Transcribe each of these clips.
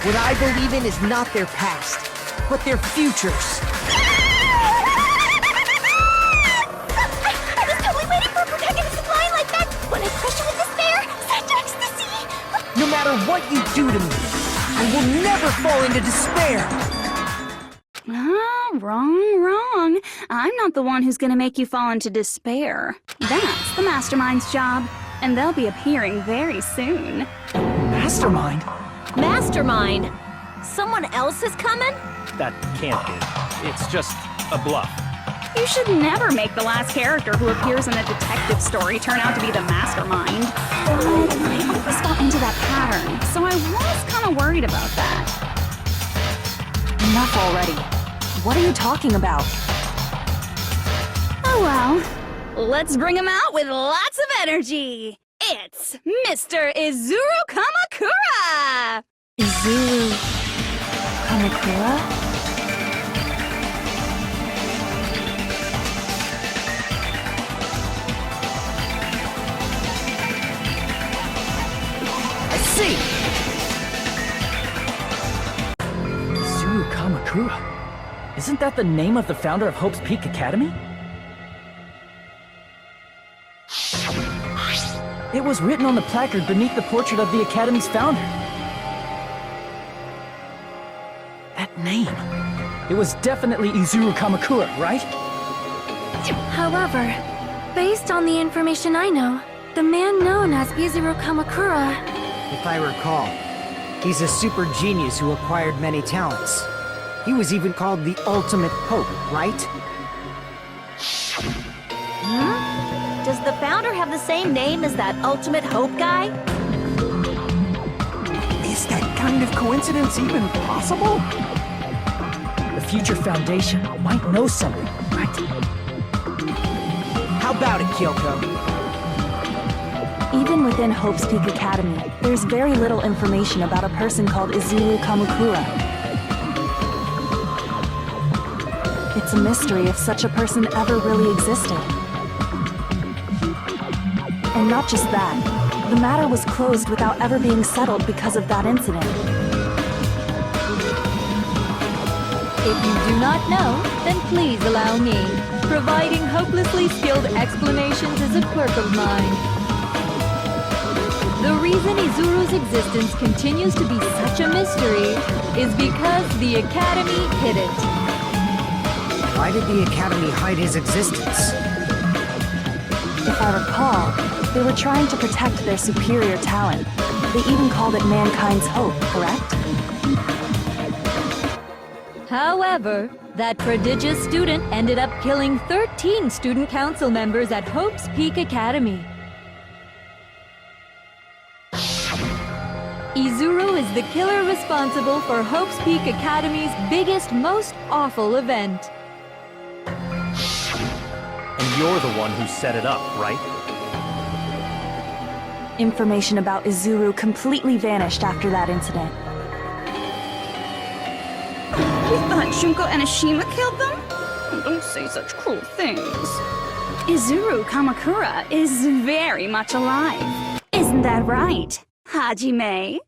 What I believe in is not their past, but their futures. I was totally waiting for a protagonist line like that when I crushed you with despair, such ecstasy. No matter what you do to me, I will never fall into despair. Wrong. I'm not the one who's gonna make you fall into despair. That's the Mastermind's job, and they'll be appearing very soon. Mastermind? Mastermind? Someone else is coming? That can't be. It's just a bluff. You should never make the last character who appears in a detective story turn out to be the Mastermind. But I always fall into that pattern, so I was kind of worried about that. Enough already. What are you talking about? Oh well, let's bring him out with lots of energy. It's Mr. Izuru Kamukura! Izuru Kamukura? I see! Izuru Kamukura? Isn't that the name of the founder of Hope's Peak Academy? It was written on the placard beneath the portrait of the Academy's founder. That name. It was definitely Izuru Kamukura, right? However, based on the information I know, the man known as Izuru Kamukura... If I recall, he's a super genius who acquired many talents. He was even called the Ultimate Hope, right? Does the founder have the same name as that Ultimate Hope guy? Is that kind of coincidence even possible? The future foundation might know something, right? How about it, Kyoko? Even within Hope's Peak Academy, there's very little information about a person called Izuru Kamukura. It's a mystery if such a person ever really existed. And not just that, the matter was closed without ever being settled because of that incident. If you do not know, then please allow me. Providing hopelessly skilled explanations is a quirk of mine. The reason Izuru's existence continues to be such a mystery is because the Academy hid it. Why did the Academy hide his existence? If I recall, they were trying to protect their superior talent. They even called it mankind's hope, correct? However, that prodigious student ended up killing 13 student council members at Hope's Peak Academy. Izuru is the killer responsible for Hope's Peak Academy's biggest, most awful event. And you're the one who set it up, right? Information about Izuru completely vanished after that incident. You thought Junko and Ashima killed them? Oh, don't say such cruel things. Izuru Kamukura is very much alive. Isn't that right, Hajime?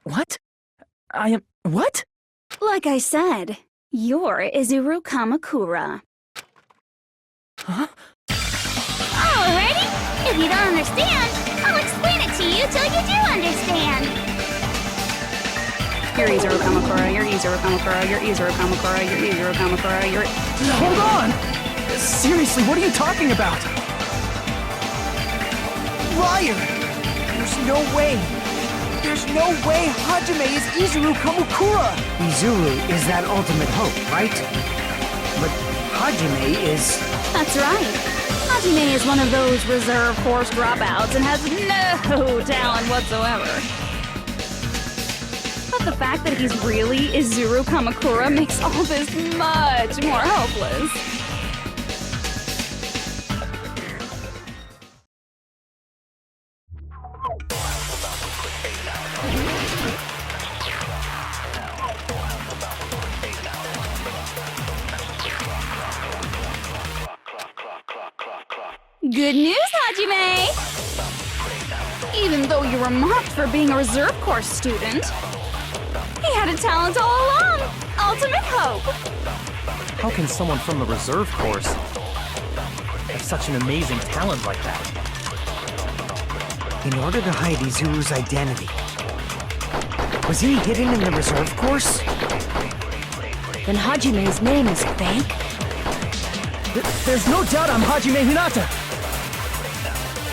What? What? Like I said, you're Izuru Kamukura. Huh? Alrighty! If you don't understand, I'll explain it to you till you do understand. You're Izuru Kamukura, you're Izuru Kamukura, you're Izuru Kamukura, you're Izuru Kamukura, you're... Hold on! Seriously, what are you talking about? Liar! There's no way! There's no way Hajime is Izuru Kamukura! Izuru is that Ultimate Hope, right? But Hajime is... That's right. Hajime is one of those reserve course dropouts and has no talent whatsoever. But the fact that he's really Izuru Kamukura makes all this much more hopeless. Good news, Hajime! Even though you were mocked for being a reserve corps student, he had a talent all along. Ultimate hope. How can someone from the reserve corps have such an amazing talent like that? In order to hide Izuru's identity. Was he hidden in the reserve course? Then Hajime's name is fake? There's no doubt I'm Hajime Hinata.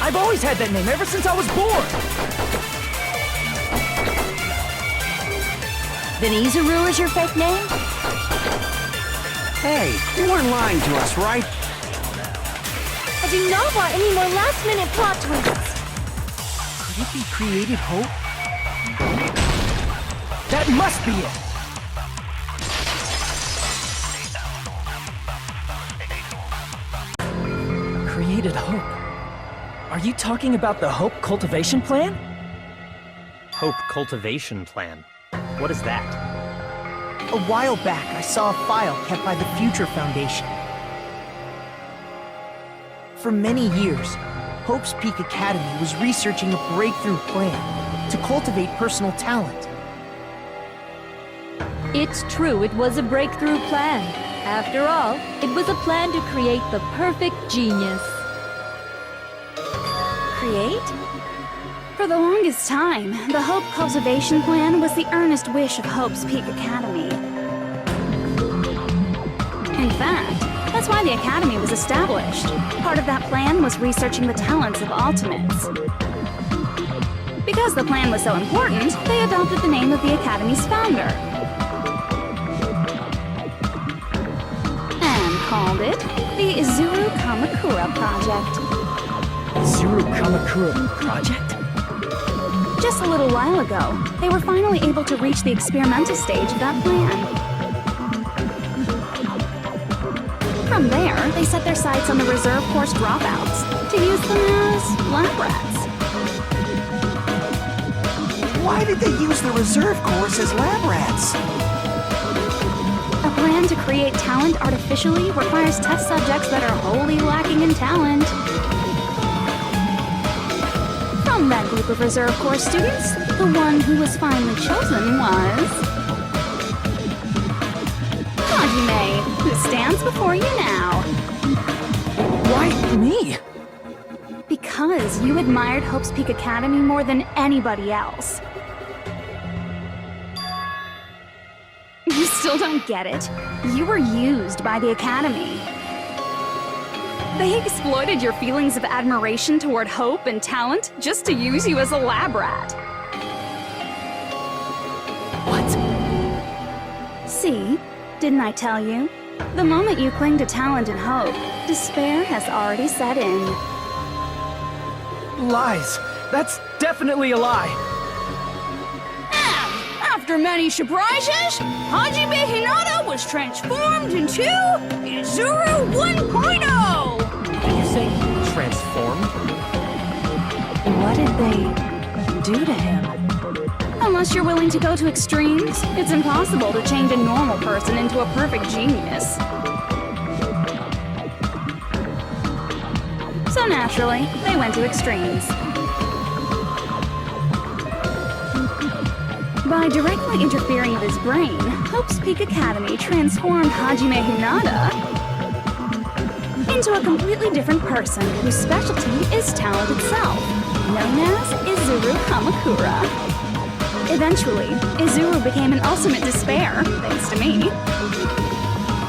I've always had that name ever since I was born. Then Izuru is your fake name? Hey, you weren't lying to us, right? I do not want any more last-minute plot twists. Could it be created hope? That must be it. Created hope. Are you talking about the Hope Cultivation Plan? Hope cultivation plan. What is that? A while back, I saw a file kept by the Future Foundation. For many years, Hope's Peak Academy was researching a breakthrough plan to cultivate personal talent. It's true, it was a breakthrough plan. After all, it was a plan to create the perfect genius. Create? For the longest time, the Hope Cultivation Plan was the earnest wish of Hope's Peak Academy. In fact, that's why the Academy was established. Part of that plan was researching the talents of Ultimates. Because the plan was so important, they adopted the name of the Academy's founder. And called it the Izuru Kamukura Project. Izuru Kamukura Project? Just a little while ago, they were finally able to reach the experimental stage of that plan. From there, they set their sights on the reserve course dropouts to use them as lab rats. Why did they use the reserve course as lab rats? A plan to create talent artificially requires test subjects that are wholly lacking in talent. From that group of reserve corps students, the one who was finally chosen was Hajime, who stands before you now. Why me? Because you admired Hope's Peak Academy more than anybody else. You still don't get it. You were used by the Academy. They exploited your feelings of admiration toward hope and talent just to use you as a lab rat. What? See? Didn't I tell you? The moment you cling to talent and hope, despair has already set in. Lies. That's definitely a lie. And after many surprises, Hajime Hinata was transformed into Izuru 1.0! Did you say transformed? What did they do to him? Unless you're willing to go to extremes, it's impossible to change a normal person into a perfect genius. So naturally, they went to extremes. By directly interfering with his brain, Hope's Peak Academy transformed Hajime Hinata into a completely different person whose specialty is talent itself, known as Izuru Kamukura. Eventually, Izuru became an ultimate despair, thanks to me.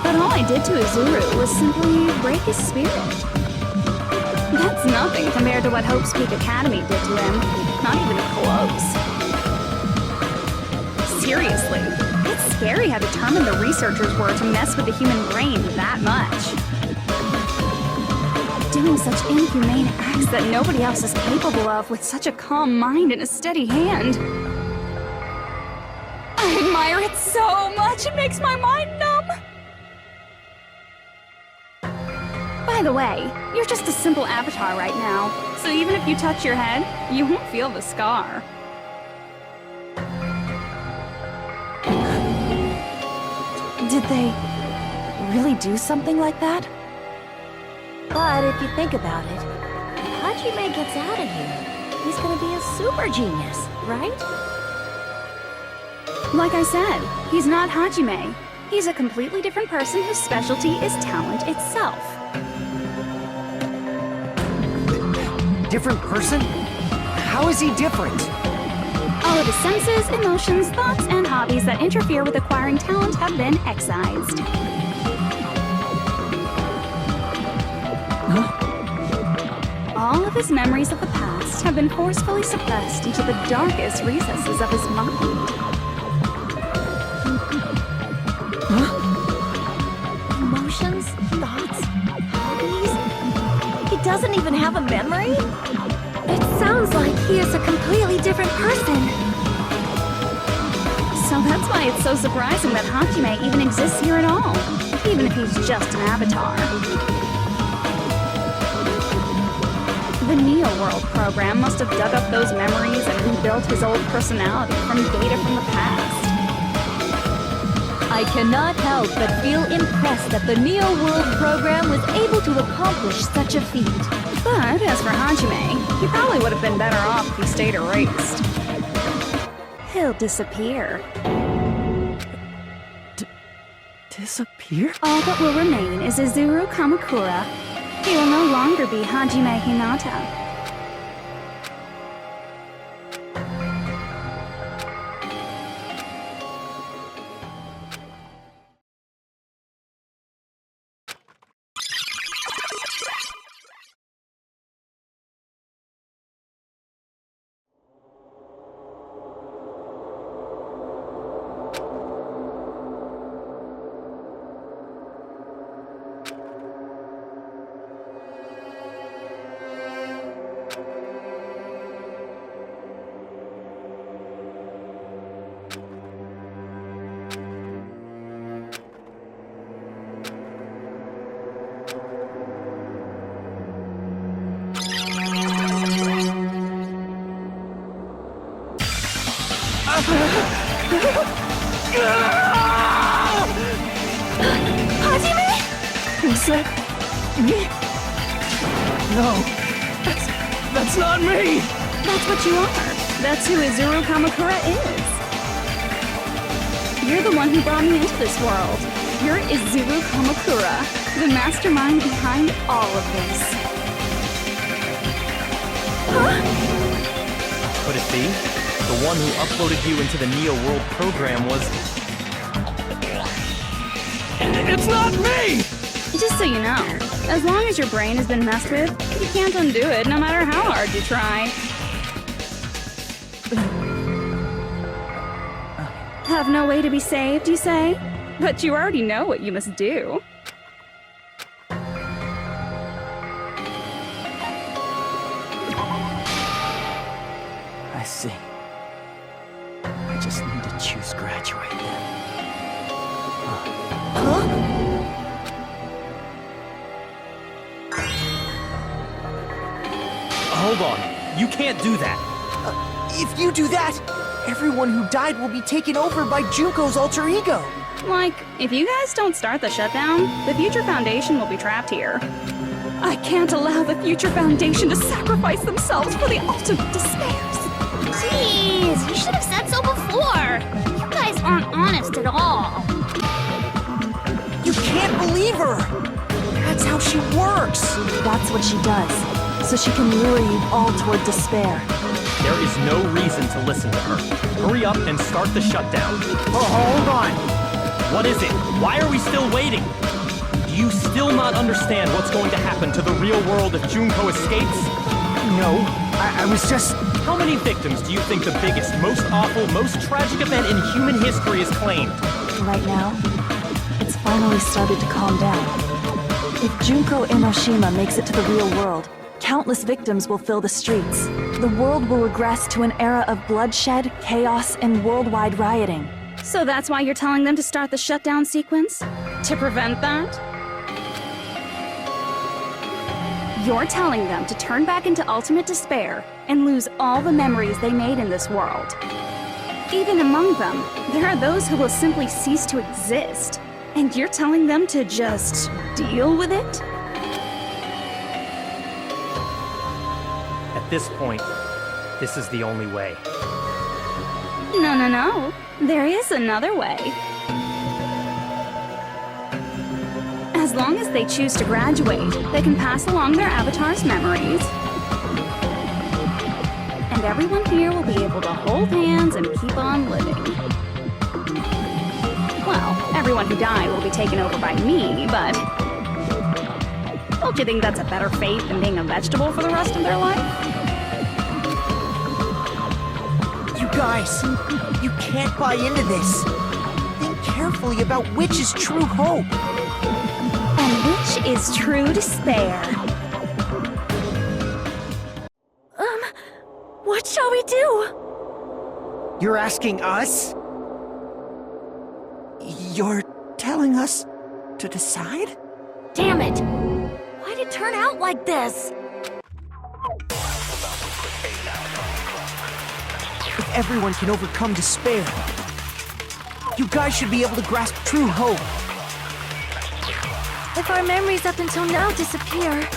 But all I did to Izuru was simply break his spirit. That's nothing compared to what Hope's Peak Academy did to him. Not even close. Seriously, it's scary how determined the researchers were to mess with the human brain that much. Doing such inhumane acts that nobody else is capable of with such a calm mind and a steady hand. I admire it so much, it makes my mind numb. By the way, you're just a simple avatar right now, so even if you touch your head, you won't feel the scar. Did they really do something like that? But if you think about it, if Hajime gets out of here, he's gonna be a super genius, right? Like I said, he's not Hajime. He's a completely different person whose specialty is talent itself. Different person? How is he different? All of his senses, emotions, thoughts, and hobbies that interfere with acquiring talent have been excised. All of his memories of the past have been forcefully suppressed into the darkest recesses of his mind. Emotions, thoughts, hobbies. He doesn't even have a memory? It sounds like he is a completely different person. So that's why it's so surprising that Hajime even exists here at all, even if he's just an avatar. The Neo-World program must have dug up those memories and rebuilt his old personality from data from the past. I cannot help but feel impressed that the Neo World program was able to accomplish such a feat. But as for Hajime, he probably would have been better off if he stayed erased. He'll disappear. Disappear? All that will remain is Izuru Kamukura. He will no longer be Hajime Hinata. Hajime? Is that me? No, that's not me! That's what you are. That's who Izuru Kamukura is. You're the one who brought me into this world. You're Izuru Kamukura, the mastermind behind all of this. Could it be? The one who uploaded you into the Neo World program was... It's not me! Just so you know, as long as your brain has been messed with, you can't undo it no matter how hard you try. Have no way to be saved, you say? But you already know what you must do. I see. I just need to choose graduate then. Hold on. You can't do that. If you do that, everyone who died will be taken over by Junko's alter ego. Like, if you guys don't start the shutdown, the Future Foundation will be trapped here. I can't allow the Future Foundation to sacrifice themselves for the ultimate despairs. Jeez, you should have said so before. You guys aren't honest at all. You can't believe her! That's how she works! That's what she does, so she can lure you all toward despair. There is no reason to listen to her. Hurry up and start the shutdown. Oh, hold on. What is it? Why are we still waiting? Do you still not understand what's going to happen to the real world if Junko escapes? No, I was just... How many victims do you think the biggest, most awful, most tragic event in human history has claimed? Right now, it's finally started to calm down. If Junko Enoshima makes it to the real world, countless victims will fill the streets. The world will regress to an era of bloodshed, chaos, and worldwide rioting. So that's why you're telling them to start the shutdown sequence? To prevent that? You're telling them to turn back into ultimate despair and lose all the memories they made in this world. Even among them, there are those who will simply cease to exist. And you're telling them to just deal with it? At this point, This is the only way. No, no, no. There is another way. As long as they choose to graduate, they can pass along their avatar's memories. And everyone here will be able to hold hands and keep on living. Well, everyone who died will be taken over by me, but... don't you think that's a better fate than being a vegetable for the rest of their life? You guys, you can't buy into this. Think carefully about which is true hope. And which is true despair. What shall we do? You're asking us? You're telling us to decide? Damn it! Why'd it turn out like this? If everyone can overcome despair, you guys should be able to grasp true hope. If our memories up until now disappear,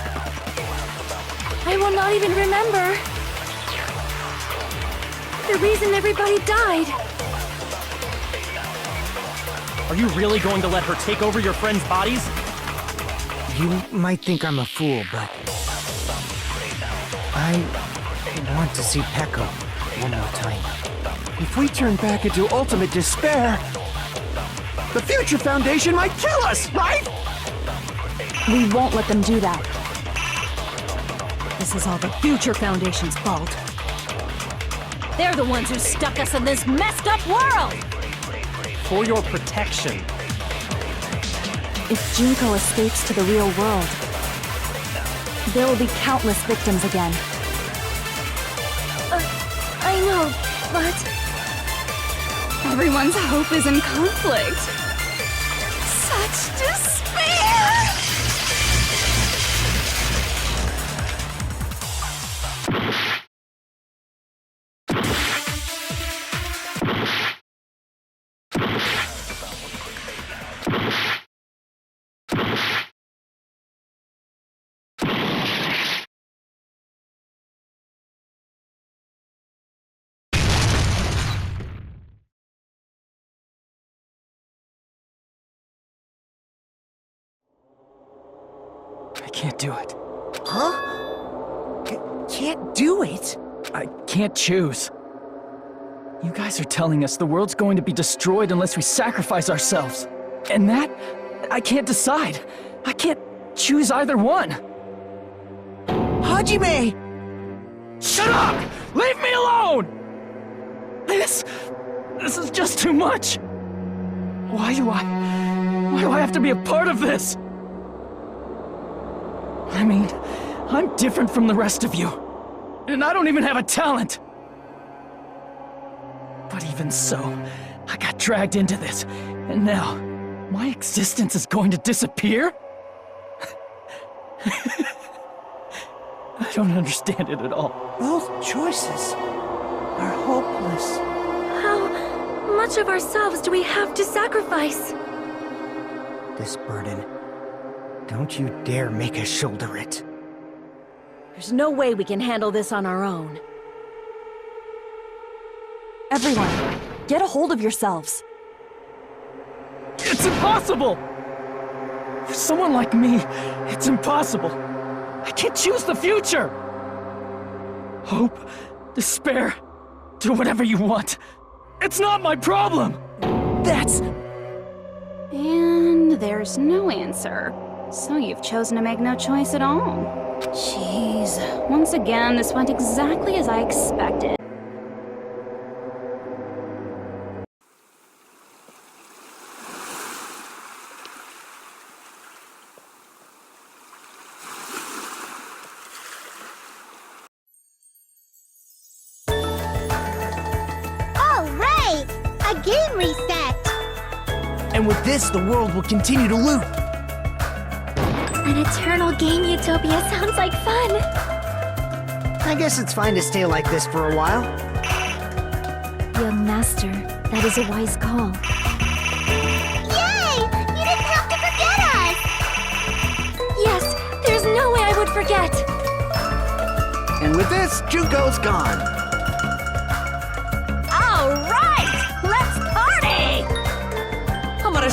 I will not even remember the reason everybody died. Are you really going to let her take over your friends' bodies? You might think I'm a fool, but... I want to see Peko one more time. If we turn back into ultimate despair, the Future Foundation might kill us, right? We won't let them do that. This is all the Future Foundation's fault. They're the ones who stuck us in this messed up world! For your protection. If Junko escapes to the real world, there will be countless victims again. I know, but... Everyone's hope is in conflict. Such despair! I can't do it. Huh? Can't do it? I can't choose. You guys are telling us the world's going to be destroyed unless we sacrifice ourselves. And that, I can't decide. I can't choose either one. Hajime! Shut up! Leave me alone! This is just too much. Why do I have to be a part of this? I mean, I'm different from the rest of you. And I don't even have a talent. But even so, I got dragged into this. And now, my existence is going to disappear? I don't understand it at all. Both choices are hopeless. How much of ourselves do we have to sacrifice? This burden. Don't you dare make us shoulder it. There's no way we can handle this on our own. Everyone, get a hold of yourselves. It's impossible! For someone like me, it's impossible. I can't choose the future! Hope, despair, do whatever you want. It's not my problem! That's... And there's no answer. So you've chosen to make no choice at all. Jeez. Once again, this went exactly as I expected. All right! A game reset! And with this, the world will continue to loop. An eternal game utopia sounds like fun! I guess it's fine to stay like this for a while. Young master, that is a wise call. Yay! You didn't have to forget us! Yes, there's no way I would forget! And with this, Junko's gone.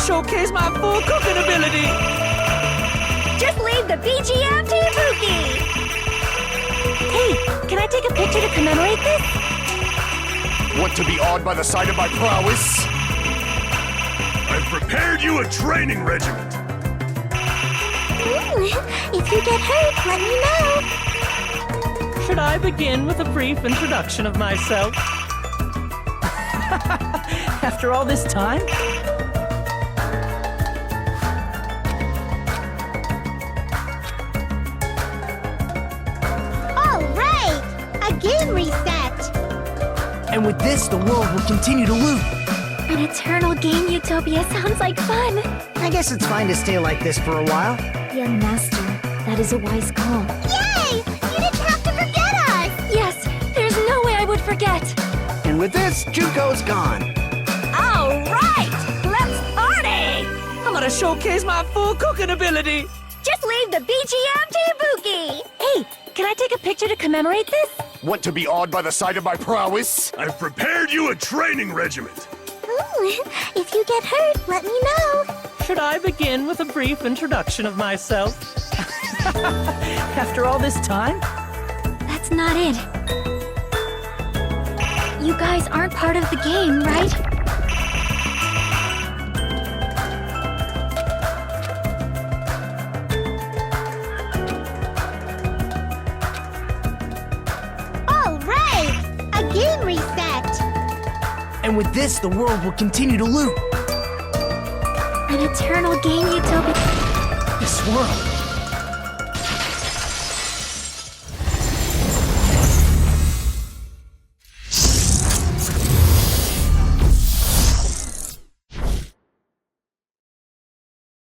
showcase my full cooking ability. Just leave the BGM to Ibuki! Hey, can I take a picture to commemorate this? Want to be awed by the sight of my prowess? I've prepared you a training regiment. If you get hurt, let me know. Should I begin with a brief introduction of myself? After all this time? All right! A game reset! And with this, the world will continue to loot. An eternal game utopia sounds like fun. I guess it's fine to stay like this for a while. Young master, that is a wise call. Yay! You didn't have to forget us! Yes, there's no way I would forget. And with this, Junko's gone. All right, let's party! I'm gonna showcase my full cooking ability. Just leave the BGM to Ibuki! Hey, can I take a picture to commemorate this? Want to be awed by the sight of my prowess? I've prepared you a training regiment. If you get hurt, let me know. Should I begin with a brief introduction of myself? After all this time? That's not it. You guys aren't part of the game, right? All right! A game reset! And with this, the world will continue to loot. An eternal game utopia. This world